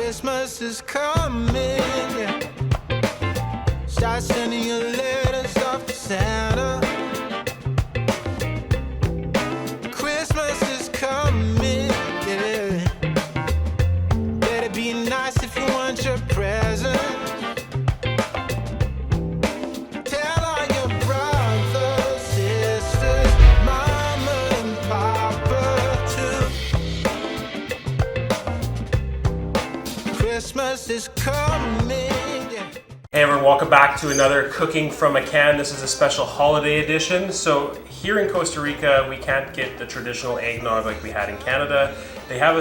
Christmas is coming. Start sending your letters off to Santa. Christmas is coming, yeah. Better be nice if you want your present. Tell all your brothers, sisters, mama and papa too. Christmas is coming, yeah. Hey everyone, welcome back to another Cooking from a Can. This is a special holiday edition. So here in Costa Rica, we can't get the traditional eggnog like we had in Canada. They have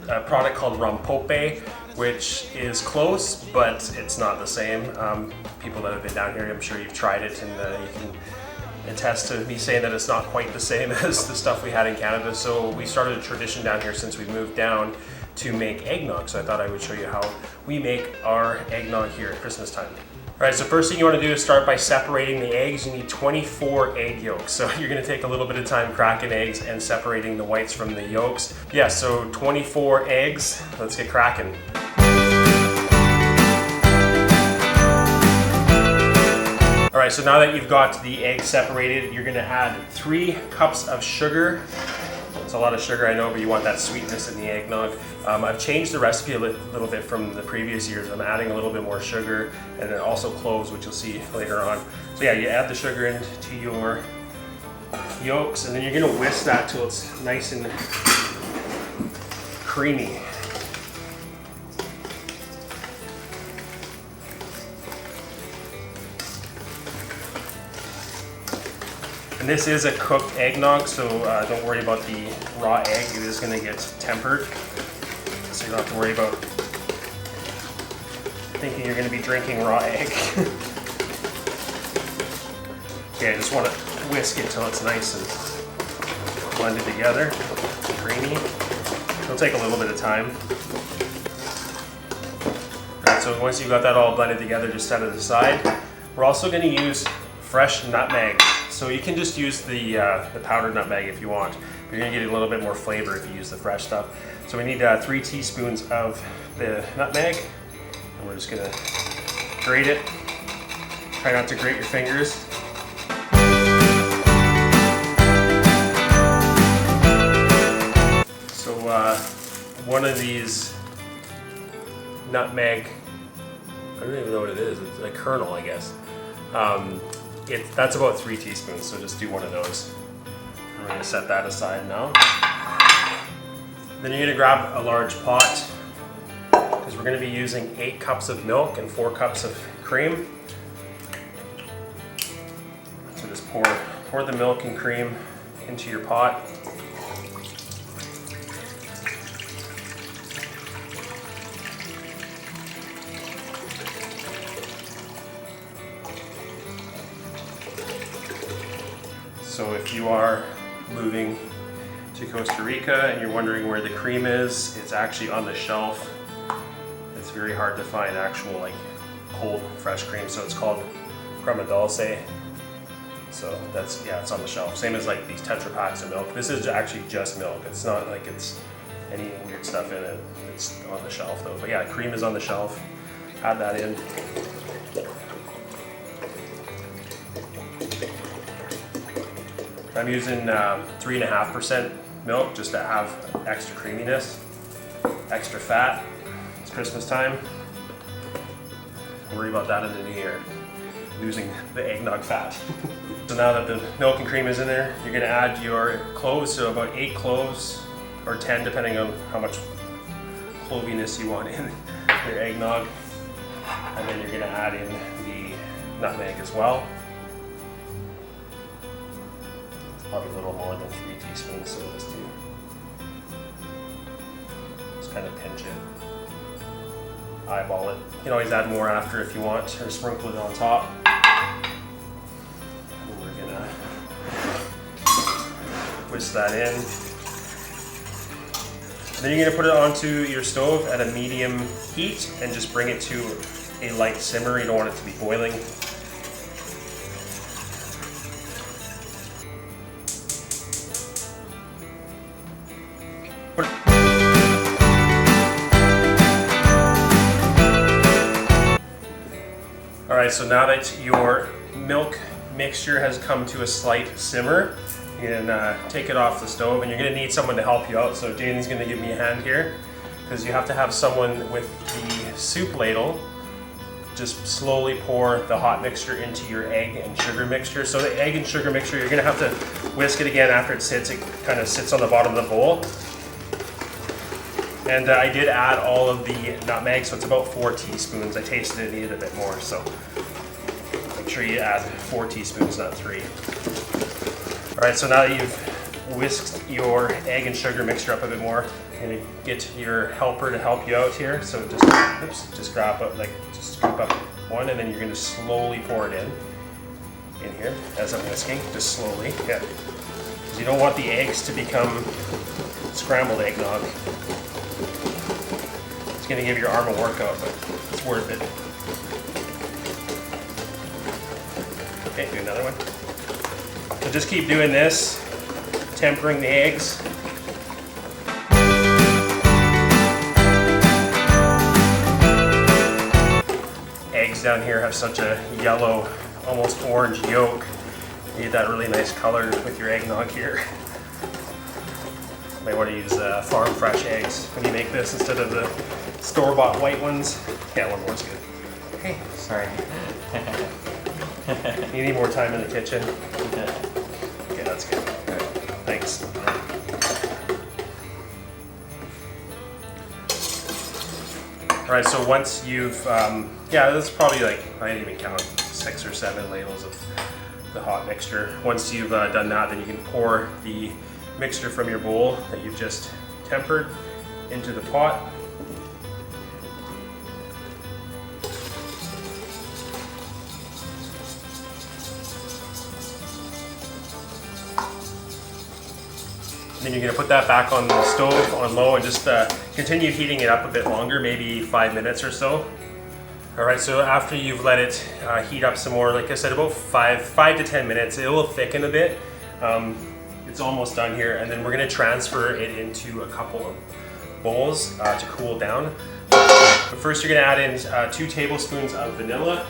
a product called Rompope, which is close, but it's not the same. People that have been down here, I'm sure you've tried it, and you can attest to me saying that it's not quite the same as the stuff we had in Canada. So we started a tradition down here since we moved down to make eggnog. So I thought I would show you how we make our eggnog here at Christmas time. All right, so first thing you want to do is start by separating the eggs. You need 24 egg yolks. So you're going to take a little bit of time cracking eggs and separating the whites from the yolks. Yeah, so 24 eggs. Let's get cracking. All right, so now that you've got the eggs separated, you're going to add 3 cups of sugar. It's a lot of sugar, I know, but you want that sweetness in the eggnog. I've changed the recipe a little bit from the previous years. I'm adding a little bit more sugar and then also cloves, which you'll see later on. So yeah, you add the sugar into your yolks, and then you're gonna whisk that till it's nice and creamy. And this is a cooked eggnog, so don't worry about the raw egg. It is going to get tempered, so you don't have to worry about thinking you're going to be drinking raw egg. Okay, I just want to whisk it till it's nice and blended together, creamy. It'll take a little bit of time. Alright, so once you've got that all blended together, just set it aside. We're also going to use fresh nutmeg. So you can just use the powdered nutmeg if you want. You're gonna get a little bit more flavor if you use the fresh stuff. So we need 3 teaspoons of the nutmeg, and we're just gonna grate it. Try not to grate your fingers. So one of these nutmeg, I don't even know what it is. It's a kernel, I guess. That's about 3 teaspoons, so just do one of those. And we're going to set that aside now. Then you're going to grab a large pot, because we're going to be using 8 cups of milk and 4 cups of cream. So just pour the milk and cream into your pot. So if you are moving to Costa Rica and you're wondering where the cream is, it's actually on the shelf. It's very hard to find actual cold fresh cream, so it's called crema dulce. So that's, yeah, it's on the shelf. Same as these Tetra packs of milk. This is actually just milk. It's not like it's any weird stuff in it. It's on the shelf though. But yeah, cream is on the shelf. Add that in. I'm using 3.5% milk just to have extra creaminess, extra fat. It's Christmas time. Don't worry about that in the new year, losing the eggnog fat. So now that the milk and cream is in there, you're gonna add your cloves, so about 8 cloves, or 10 depending on how much cloviness you want in your eggnog. And then you're gonna add in the nutmeg as well. Probably a little more than 3 teaspoons, so just kind of pinch it, eyeball it. You can always add more after if you want, or sprinkle it on top. And we're gonna whisk that in. And then you're gonna put it onto your stove at a medium heat and just bring it to a light simmer. You don't want it to be boiling. Alright, so now that your milk mixture has come to a slight simmer, you can take it off the stove, and you're going to need someone to help you out. So Jaden's going to give me a hand here, because you have to have someone with the soup ladle just slowly pour the hot mixture into your egg and sugar mixture. So the egg and sugar mixture, you're going to have to whisk it again after it sits. It kind of sits on the bottom of the bowl. And I did add all of the nutmeg, so it's about 4 teaspoons. I tasted it, needed a bit more, so make sure you add 4 teaspoons, not 3. All right, so now that you've whisked your egg and sugar mixture up a bit more, you're gonna get your helper to help you out here. So just grab up, just scoop up one, and then you're gonna slowly pour it in here as I'm whisking, just slowly, yeah. Because you don't want the eggs to become scrambled eggnog. It's going to give your arm a workout, but it's worth it. Okay, do another one. So just keep doing this, tempering the eggs. Eggs down here have such a yellow, almost orange yolk. You get that really nice color with your eggnog here. Might want to use farm fresh eggs when you make this instead of the store-bought white ones. Yeah, one more's good. Okay, sorry. You need more time in the kitchen. Okay, that's good. Right. Thanks. All right, so once you've, yeah, that's probably like, I didn't even count, 6 or 7 ladles of the hot mixture. Once you've done that, then you can pour the mixture from your bowl that you've just tempered into the pot. And then you're going to put that back on the stove on low and just continue heating it up a bit longer, maybe 5 minutes or so. Alright, so after you've let it heat up some more, like I said, about 5 to 10 minutes, it will thicken a bit. It's almost done here, and then we're going to transfer it into a couple of bowls to cool down. But first you're going to add in 2 tablespoons of vanilla.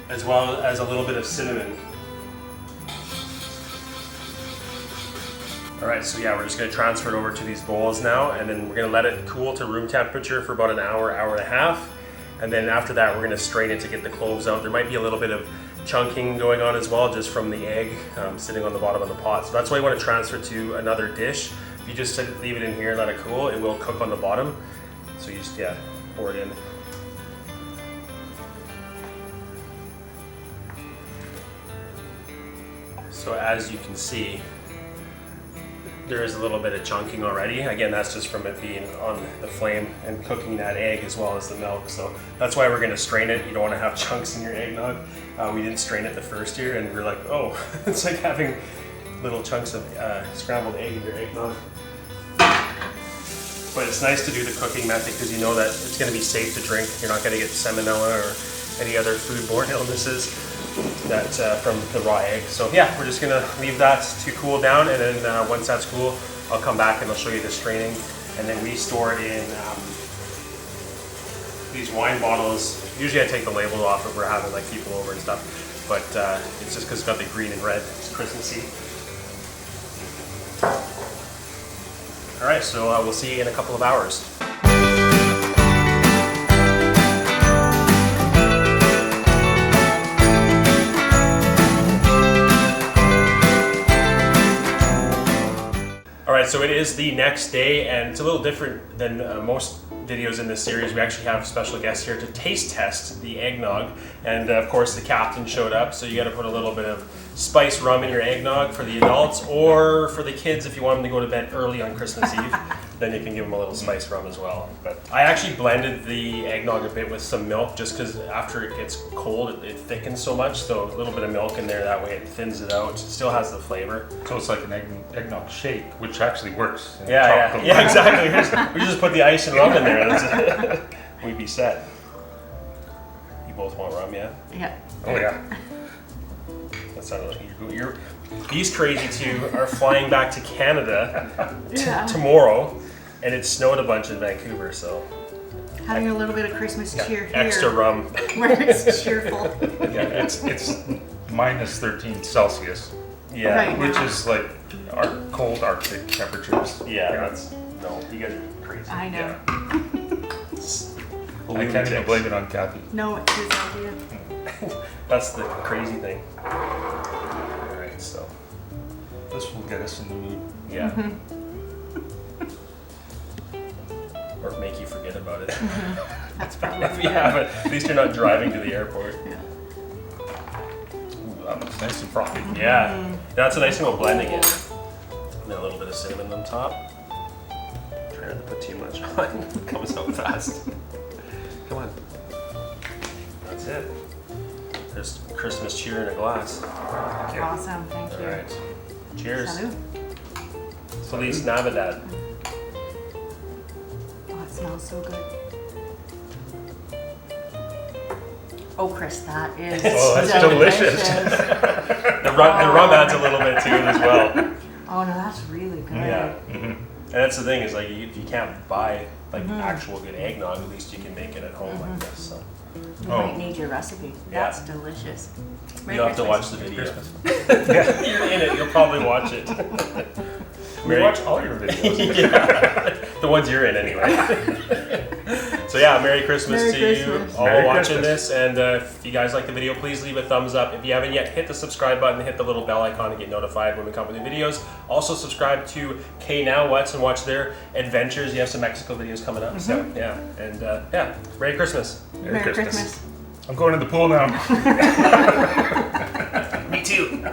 As well as a little bit of cinnamon. Alright, so yeah, we're just going to transfer it over to these bowls now, and then we're going to let it cool to room temperature for about an hour, hour and a half. And then after that, we're going to strain it to get the cloves out. There might be a little bit of chunking going on as well, just from the egg sitting on the bottom of the pot. So that's why you want to transfer to another dish. If you just leave it in here and let it cool, it will cook on the bottom. So you just, yeah, pour it in. So as you can see, there is a little bit of chunking already. Again, that's just from it being on the flame and cooking that egg as well as the milk. So that's why we're going to strain it. You don't want to have chunks in your eggnog. We didn't strain it the first year, and we're like, oh, it's like having little chunks of scrambled egg in your eggnog. But it's nice to do the cooking method because you know that it's going to be safe to drink. You're not going to get salmonella or any other foodborne illnesses that from the raw egg. So yeah, we're just gonna leave that to cool down, and then once that's cool, I'll come back and I'll show you the straining. And then we store it in these wine bottles. Usually I take the label off if we're having like people over and stuff, but it's just because it's got the green and red. It's Christmassy. All right, so we'll see you in a couple of hours. Alright, so it is the next day, and it's a little different than most videos in this series. We actually have special guests here to taste test the eggnog, and of course the captain showed up, so you got to put a little bit of spice rum in your eggnog for the adults, or for the kids if you want them to go to bed early on Christmas Eve. Then you can give them a little spice rum as well. But I actually blended the eggnog a bit with some milk, just because after it gets cold, it thickens so much. So a little bit of milk in there, that way it thins it out. It still has the flavor. So it's like an eggnog shake, which actually works. Yeah, exactly. We just put the ice and rum in there. That's it. We'd be set. You both want rum, yeah? Yeah. Oh yeah. That sounded like you're These crazy two are flying back to Canada Yeah. tomorrow, and it snowed a bunch in Vancouver, so Having a little bit of Christmas cheer here. extra rum. Where it's cheerful. Yeah, it's minus 13 Celsius, Yeah, Right. which is like our cold Arctic temperatures. yeah, that's no, you guys are crazy. I know. Yeah. I can't even blame it on Kathy. No, it's his idea. That's the crazy thing. All right, so This will get us in the mood. yeah. Or make you forget about it. That's probably If you haven't, at least you're not driving to the airport. Yeah. Ooh, that looks nice and frothy. Yeah, that's a nice thing about blending it. And then a little bit of cinnamon on top. Try not to put too much on. It comes out fast. Come on. That's it. There's Christmas cheer in a glass. Awesome, thank you. All right. Cheers. Salud. Feliz Navidad. Oh, it smells so good. Oh, Chris, that is Oh, that's delicious. The rum adds a little bit to it as well. Oh no, that's really good. Yeah. And that's the thing is like if you can't buy like actual good eggnog, at least you can make it at home like this. So You Oh. might need your recipe. Yeah. That's delicious. you'll have to watch the video. Christmas. You're in it. You'll probably watch it. We watch all your videos. Yeah. The ones you're in anyway. So yeah, Merry Christmas Merry to Christmas. you all Merry watching Christmas. this. And if you guys like the video, please leave a thumbs up. If you haven't yet, hit the subscribe button, hit the little bell icon to get notified when we come with new videos. Also subscribe to K Now What's and watch their adventures. You have some Mexico videos coming up. So yeah, and yeah, Merry Christmas. Merry Christmas. I'm going to the pool now. Me too.